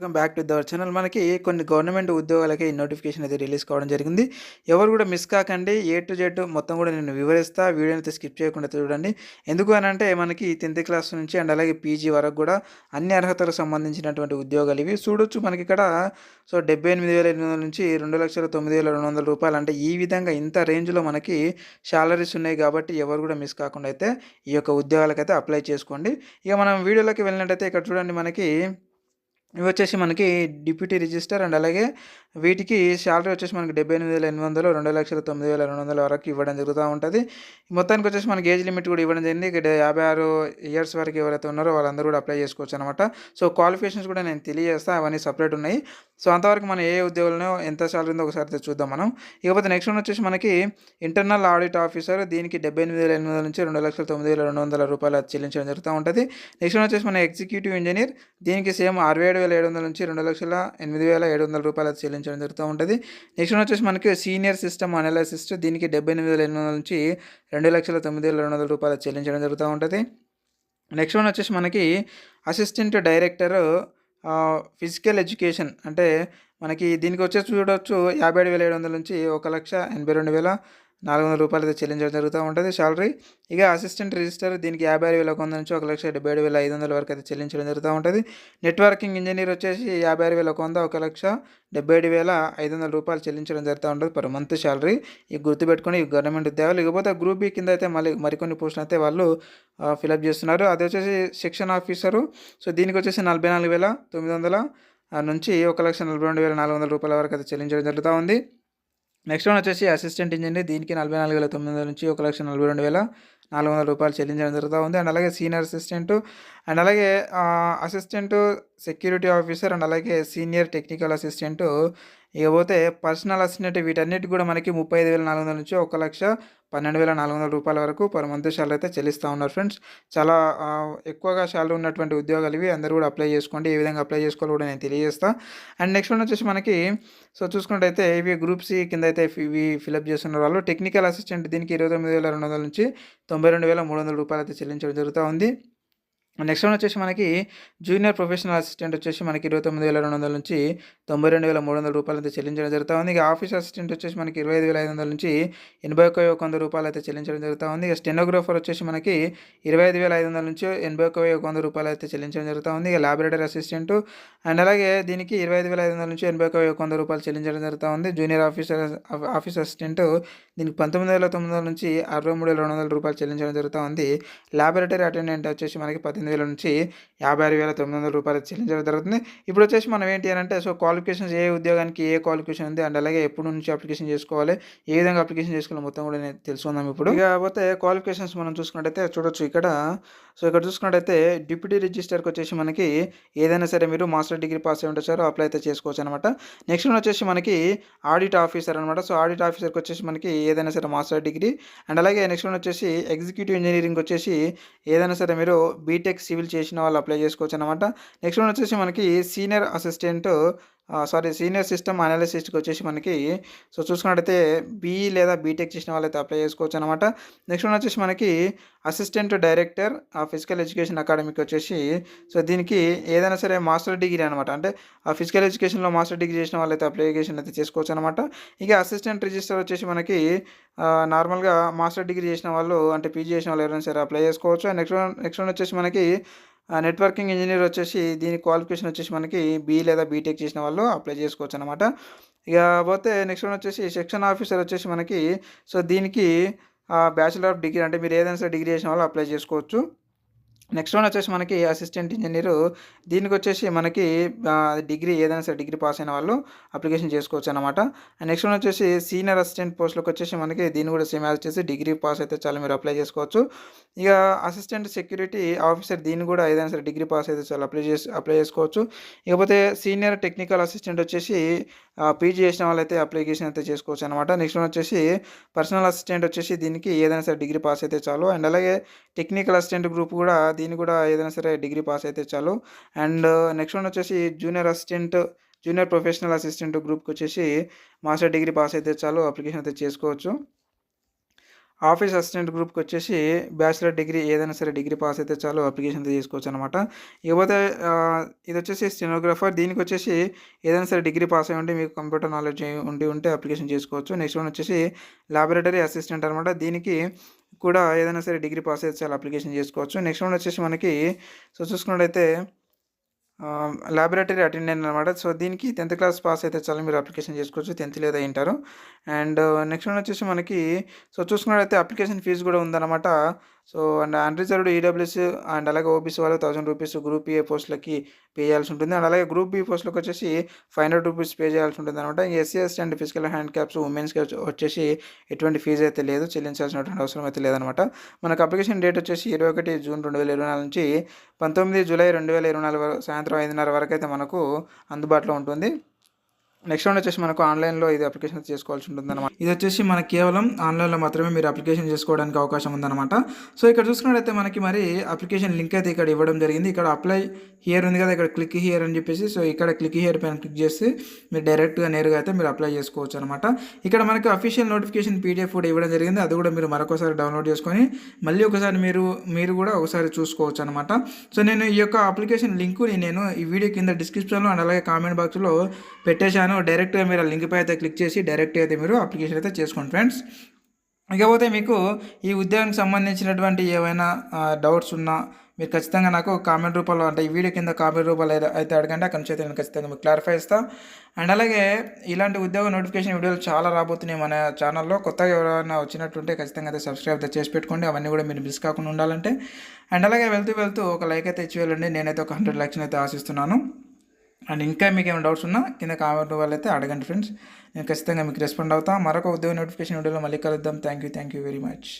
Welcome back to our channel. మనకి కొన్ని government ఉద్యోగాలకి నోటిఫికేషన్ అయితే రిలీజ్ కావడం జరిగింది. ఎవరు కూడా మిస్ కాకండి. ఏ టు జెడ్ మొత్తం కూడా నేను వివరిస్తా. వీడియోని అయితే స్కిప్ చేయకుండా చూడండి. ఎందుకు అని అంటే మనకి 10th క్లాస్ నుంచి అండ్ అలాగే పీజీ వరకు కూడా అన్ని అర్హతలకు సంబంధించినటువంటి ఉద్యోగాలు ఇవి చూడొచ్చు. మనకి ఇక్కడ 78,800 నుంచి 2,09,200 రూపాయలు, అంటే ఈ విధంగా ఇంత రేంజ్లో మనకి శాలరీస్ ఉన్నాయి. కాబట్టి ఎవరు కూడా మిస్ కాకుండా అయితే ఈ యొక్క ఉద్యోగాలకైతే అప్లై చేసుకోండి. ఇక మనం వీడియోలోకి వెళ్ళినట్టయితే ఇక్కడ చూడండి, మనకి ఇవి వచ్చేసి మనకి డిప్యూటీ రిజిస్టర్ అండ్ అలాగే వీటికి శాలరీ వచ్చేసి మనకి 78,800 2,09,200 వరకు ఇవ్వడం జరుగుతూ ఉంటుంది. మొత్తానికి వచ్చేసి మనకి ఏజ్ లిమిట్ కూడా ఇవ్వడం జరిగింది. ఇక్కడ 56 ఇయర్స్ వరకు ఎవరైతే ఉన్నారో వాళ్ళందరూ కూడా అప్లై చేసుకోవచ్చు అనమాట. సో క్వాలిఫికేషన్స్ కూడా నేను తెలియజేస్తాను, అవన్నీ సపరేట్ ఉన్నాయి. సో అంతవరకు మనం ఏ ఉద్యోగంలో ఎంత శాలరీ ఉందో ఒకసారి చూద్దాం మనం. ఇకపోతే నెక్స్ట్ వన్ వచ్చేసి మనకి ఇంటర్నల్ ఆడిట్ ఆఫీసర్, దీనికి 78,800 నుంచి 2,09,200 రూపాయలు చెల్లించడం జరుగుతూ ఉంటుంది. నెక్స్ట్ వన్ వచ్చేసి మన ఎగ్జిక్యూటివ్ ఇంజనీర్, దీనికి సేమ్ 67,700 నుంచి 2,08,700 రూపాయలు చెల్లించడం జరుగుతూ ఉంటుంది. నెక్స్ట్ వన్ వచ్చేసి మనకి సీనియర్ సిస్టమ్ అనలిసిస్ట్, దీనికి 78,800 నుంచి 2,09,200 రూపాయలు చెల్లించడం జరుగుతూ ఉంటుంది. నెక్స్ట్ వన్ వచ్చేసి మనకి అసిస్టెంట్ డైరెక్టర్ ఫిజికల్ ఎడ్యుకేషన్, అంటే మనకి దీనికి వచ్చేసి చూడవచ్చు 57,700 నుంచి 1,82,400 రూపాయలు అయితే చెల్లించడం జరుగుతూ ఉంటుంది శాలరీ. ఇక అసిస్టెంట్ రిజిస్టర్, దీనికి 56,100 నుంచి 1,77,500 వరకు అయితే చెల్లించడం జరుగుతూ ఉంటుంది. నెట్వర్కింగ్ ఇంజనీర్ వచ్చేసి 56,100 1,77,500 రూపాయలు చెల్లించడం జరుగుతూ ఉంటుంది పర్ మంత్ శాలరీ. ఇవి గుర్తుపెట్టుకొని ఈ గవర్నమెంట్ ఉద్యోగాలు. ఇకపోతే గ్రూప్ బి కింద అయితే మరికొన్ని పోస్టులు అయితే వాళ్ళు ఫిలప్ చేస్తున్నారు. అది వచ్చేసి సెక్షన్ ఆఫీసరు. సో దీనికి వచ్చేసి 44,900 నుంచి 1,42,400 రూపాయల వరకు అయితే చెల్లించడం జరుగుతూ ఉంది. నెక్స్ట్ వన్ వచ్చేసి అసిస్టెంట్ ఇంజనీర్, దీనికి 44,900 నుంచి 1,42,400 రూపాయలు చెల్లించడం జరుగుతూ ఉంది. అండ్ అలాగే సీనియర్ అసిస్టెంట్ అండ్ అలాగే అసిస్టెంట్ సెక్యూరిటీ ఆఫీసర్ అండ్ అలాగే సీనియర్ టెక్నికల్ అసిస్టెంట్. ఇకపోతే పర్సనల్ అసిస్టెంట్, వీటన్నిటి కూడా మనకి 35,400 నుంచి 1,12,400 రూపాయల వరకు పర్ మంత్ శాలరీ అయితే చెల్లిస్తూ ఉన్నారు ఫ్రెండ్స్. చాలా ఎక్కువగా శాలరీ ఉన్నటువంటి ఉద్యోగాలు ఇవి. అందరూ కూడా అప్లై చేసుకోండి. ఏ విధంగా అప్లై చేసుకోవాలో కూడా నేను తెలియజేస్తాను. అండ్ నెక్స్ట్ వన్ వచ్చేసి మనకి చూసుకున్నట్టయితే ఇవి గ్రూప్ సి కింద అయితే ఇవి ఫిలప్ చేస్తున్న వాళ్ళు. టెక్నికల్ అసిస్టెంట్, దీనికి 29,200 నుంచి 92,300 రూపాయలు అయితే చెల్లించడం జరుగుతూ ఉంది. నెక్స్ట్ వన్ వచ్చేసి మనకి జూనియర్ ప్రొఫెషనల్ అసిస్టెంట్ వచ్చేసి మనకి 29,200 నుంచి 92,300 రూపాయలు అయితే చెల్లించడం జరుగుతూ ఉంది. ఇక ఆఫీస్ అసిస్టెంట్ వచ్చేసి మనకి 25,500 నుంచి 81,100 రూపాయలు అయితే చెల్లించడం జరుగుతూ ఉంది. ఇక స్టెనోగ్రాఫర్ వచ్చేసి మనకి 25,500 నుంచి 81,100 రూపాయలు అయితే చెల్లించడం జరుగుతూ ఉంది. ఇక ల్యాబొరేటరీ అసిస్టెంట్ అండ్ అలాగే దీనికి 25,500 నుంచి 81,100 రూపాయలు చెల్లించడం జరుగుతూ ఉంది. జూనియర్ ఆఫీస్ అసిస్టెంట్, దీనికి 19,900 నుంచి 63,200 రూపాయలు చెల్లించడం జరుగుతూ ఉంది. ల్యాబొరేటరీ అటెండెంట్ వచ్చేసి మనకి 18,000 నుంచి 56,900 రూపాయలు చెల్లించడం జరుగుతుంది. ఇప్పుడు వచ్చేసి మనం ఏంటి అని అంటే, సో క్వాలిఫికేషన్స్ ఏ ఉద్యోగానికి ఏ క్వాలిఫికేషన్ ఉంది అండ్ అలాగే ఎప్పటి నుంచి అప్లికేషన్ చేసుకోవాలి, ఏ విధంగా అప్లికేషన్ చేసుకోవాలి మొత్తం కూడా నేను తెలుసుకుందాం ఇప్పుడు. ఇకపోతే క్వాలిఫికేషన్స్ మనం చూసుకున్నట్టయితే చూడొచ్చు ఇక్కడ. సో ఇక్కడ చూసుకున్నట్టయితే డిప్యూటీ రిజిస్టర్కి వచ్చేసి మనకి ఏదైనా సరే మీరు మాస్టర్ డిగ్రీ పాస్ అయి ఉంటారో అప్లై అయితే చేసుకోవచ్చు అనమాట. నెక్స్ట్ వన్ వచ్చేసి మనకి ఆడిట్ ఆఫీసర్ అనమాట. సో ఆడిట్ ఆఫీసర్కి వచ్చేసి మనకి ఏదైనా సరే మాస్టర్ డిగ్రీ అండ్ అలాగే నెక్స్ట్ వన్ వచ్చేసి ఎగ్జిక్యూటివ్ ఇంజనీరింగ్ వచ్చేసి ఏదైనా సరే మీరు బీటెక్ సివిల్ చేసిన వాళ్ళు అప్లై చేసుకోవచ్చు అనమాట. నెక్స్ట్ వన్ వచ్చేసి మనకి సీనియర్ సిస్టమ్ అనాలిసిస్ట్కి వచ్చేసి మనకి చూసుకున్నట్టయితే బీఈ లేదా బీటెక్ చేసిన వాళ్ళైతే అప్లై చేసుకోవచ్చు అనమాట. నెక్స్ట్ వన్ వచ్చేసి మనకి అసిస్టెంట్ డైరెక్టర్ ఫిజికల్ ఎడ్యుకేషన్ అకాడమీకి వచ్చేసి దీనికి ఏదైనా సరే మాస్టర్ డిగ్రీ అనమాట, అంటే ఆ ఫిజికల్ ఎడ్యుకేషన్లో మాస్టర్ డిగ్రీ చేసిన వాళ్ళైతే అప్లికేషన్ అయితే చేసుకోవచ్చు అనమాట. ఇక అసిస్టెంట్ రిజిస్టర్ వచ్చేసి మనకి నార్మల్గా మాస్టర్ డిగ్రీ చేసిన వాళ్ళు, అంటే పీజీ చేసిన వాళ్ళు ఎవరైనా సరే అప్లై చేసుకోవచ్చు. నెక్స్ట్ వన్ వచ్చేసి మనకి నెట్వర్కింగ్ ఇంజనీర్ వచ్చేసి దీని క్వాలిఫికేషన్ వచ్చేసి మనకి బీ లేదా బీటెక్ చేసిన వాళ్ళు అప్లై చేసుకోవచ్చు అనమాట. ఇక పోతే నెక్స్ట్ వన్ వచ్చేసి సెక్షన్ ఆఫీసర్ వచ్చేసి మనకి దీనికి బ్యాచిలర్ ఆఫ్ డిగ్రీ, అంటే మీరు ఏదైనా సరే డిగ్రీ చేసిన వాళ్ళు అప్లై చేసుకోవచ్చు. నెక్స్ట్ వన్ వచ్చేసి మనకి అసిస్టెంట్ ఇంజనీరు, దీనికి వచ్చేసి మనకి డిగ్రీ ఏదైనా సరే డిగ్రీ పాస్ అయిన వాళ్ళు అప్లికేషన్ చేసుకోవచ్చు అనమాట. నెక్స్ట్ వన్ వచ్చేసి సీనియర్ అసిస్టెంట్ పోస్టులకు వచ్చేసి మనకి దీన్ని కూడా సేమ్ యాజ్ చేసి డిగ్రీ పాస్ అయితే చాలా మీరు అప్లై చేసుకోవచ్చు. ఇక అసిస్టెంట్ సెక్యూరిటీ ఆఫీసర్, దీన్ని కూడా ఏదైనా సరే డిగ్రీ పాస్ అయితే చాలా అప్లై చేసుకోవచ్చు. ఇకపోతే సీనియర్ టెక్నికల్ అసిస్టెంట్ వచ్చేసి పీజీ చేసిన వాళ్ళైతే అప్లికేషన్ అయితే చేసుకోవచ్చు అనమాట. నెక్స్ట్ వన్ వచ్చేసి పర్సనల్ అసిస్టెంట్ వచ్చేసి దీనికి ఏదైనా సరే డిగ్రీ పాస్ అయితే చాలు. అండ్ అలాగే టెక్నికల్ అసిస్టెంట్ గ్రూప్ కూడా దీన్ని కూడా ఏదైనా సరే డిగ్రీ పాస్ అయితే చాలు. అండ్ నెక్స్ట్ వన్ వచ్చేసి జూనియర్ ప్రొఫెషనల్ అసిస్టెంట్ గ్రూప్కి వచ్చేసి మాస్టర్ డిగ్రీ పాస్ అయితే చాలు, అప్లికేషన్ అయితే చేసుకోవచ్చు. ఆఫీస్ అసిస్టెంట్ గ్రూప్కి వచ్చేసి బ్యాచిలర్ డిగ్రీ ఏదైనా సరే డిగ్రీ పాస్ అయితే చాలు అప్లికేషన్ అయితే చేసుకోవచ్చు అనమాట. ఇకపోతే ఇది వచ్చేసి స్టెనోగ్రాఫర్, దీనికి వచ్చేసి ఏదైనా సరే డిగ్రీ పాస్ అయ్యి ఉంటే మీకు కంప్యూటర్ నాలెడ్జ్ ఉంటే అప్లికేషన్ చేసుకోవచ్చు. నెక్స్ట్ వన్ వచ్చేసి ల్యాబొరేటరీ అసిస్టెంట్ అనమాట. దీనికి కూడా ఏదైనా సరే డిగ్రీ పాస్ అయితే చాలు అప్లికేషన్ చేసుకోవచ్చు. నెక్స్ట్ వన్ వచ్చేసి మనకి చూసుకున్నట్టయితే ల్యాబొరేటరీ అటెండెంట్ అనమాట. సో దీనికి 10th క్లాస్ పాస్ అయితే చాలు మీరు అప్లికేషన్ చేసుకోవచ్చు, 10th లేదా ఇంటర్. అండ్ నెక్స్ట్ వన్ వచ్చేసి మనకి చూసుకున్నట్టయితే అప్లికేషన్ ఫీజు కూడా ఉందన్నమాట. So and unreserved EWS and అలాగే ఓబీసీ వాళ్ళు 1000 రూపీస్ గ్రూప్ ఏ పోస్టులకి పే చేయాల్సి ఉంటుంది. అండ్ అలాగే గ్రూప్ బి పోస్టులకు వచ్చేసి 500 రూపీస్ పే చేయాల్సి ఉంటుంది అనమాట. SC ST and physical handicaps ఉమెన్స్కి వచ్చేసి ఎటువంటి ఫీజు అయితే లేదు, చెల్లించాల్సినటువంటి అవసరం అయితే లేదనమాట. మనకు అప్లికేషన్ డేట్ వచ్చేసి 21 జూన్ 2024 నుంచి 19 జూలై 2024 సాయంత్రం 5:30 వరకు అయితే మనకు అందుబాటులో ఉంటుంది. నెక్స్ట్ వన్ వచ్చేసి మనకు ఆన్లైన్లో ఇది అప్లికేషన్ చేసుకోవాల్సి ఉంటుందన్నమాట. ఇది వచ్చేసి మనకి కేవలం ఆన్లైన్లో మాత్రమే మీరు అప్లికేషన్ చేసుకోవడానికి అవకాశం ఉందన్నమాట. సో ఇక్కడ చూసుకున్నట్టయితే మనకి మరి అప్లికేషన్ లింక్ అయితే ఇక్కడ ఇవ్వడం జరిగింది. ఇక్కడ అప్లై హియర్ ఉంది కదా, ఇక్కడ క్లిక్ హియర్ అని చెప్పేసి, సో ఇక్కడ క్లిక్ హియర్ పైన క్లిక్ చేసి మీరు డైరెక్ట్గా నేరుగా అయితే మీరు అప్లై చేసుకోవచ్చు అనమాట. ఇక్కడ మనకి అఫీషియల్ నోటిఫికేషన్ పీడిఎఫ్ కూడా ఇవ్వడం జరిగింది. అది కూడా మీరు మరొకసారి డౌన్లోడ్ చేసుకొని మళ్ళీ ఒకసారి మీరు కూడా ఒకసారి చూసుకోవచ్చు అనమాట. సో నేను ఈ యొక్క అప్లికేషన్ లింకుని నేను ఈ వీడియో కింద డిస్క్రిప్షన్లో అండ్ అలాగే కామెంట్ బాక్స్లో పెట్టేశాను. డైరెక్ట్గా మీరు ఆ లింక్ పై అయితే క్లిక్ చేసి డైరెక్ట్గా అయితే మీరు అప్లికేషన్ అయితే చేసుకోండి ఫ్రెండ్స్. ఇకపోతే మీకు ఈ ఉద్యోగానికి సంబంధించినటువంటి ఏవైనా డౌట్స్ ఉన్నా మీరు ఖచ్చితంగా నాకు కామెంట్ రూపంలో, అంటే ఈ వీడియో కింద కామెంట్ రూపంలో అయితే అడగండి. అక్కడి నుంచి అయితే నేను ఖచ్చితంగా మీకు క్లారిఫై ఇస్తాను. అండ్ అలాగే ఇలాంటి ఉద్యోగ నోటిఫికేషన్ వీడియోలు చాలా రాబోతున్నాయి మన ఛానల్లో. కొత్తగా ఎవరైనా వచ్చినట్టుంటే ఖచ్చితంగా అయితే సబ్స్క్రైబ్ అయితే చేసి పెట్టుకోండి, అవన్నీ కూడా మీరు మిస్ కాకుండా ఉండాలంటే. అండ్ అలాగే వెళ్తూ ఒక లైక్ అయితే ఇచ్చి వెళ్ళండి. నేనైతే ఒక 100 లైక్స్ అయితే ఆశిస్తున్నాను. అండ్ ఇంకా మీకు ఏమైనా డౌట్స్ ఉన్నా కింద కామెంట్ వాళ్ళు అయితే అడగండి ఫ్రెండ్స్, నేను ఖచ్చితంగా మీకు రెస్పాండ్ అవుతాను. మరొక ఉద్యోగ నోటిఫికేషన్ వీడియోలో మళ్ళీ కలుద్దాం. Thank you very much.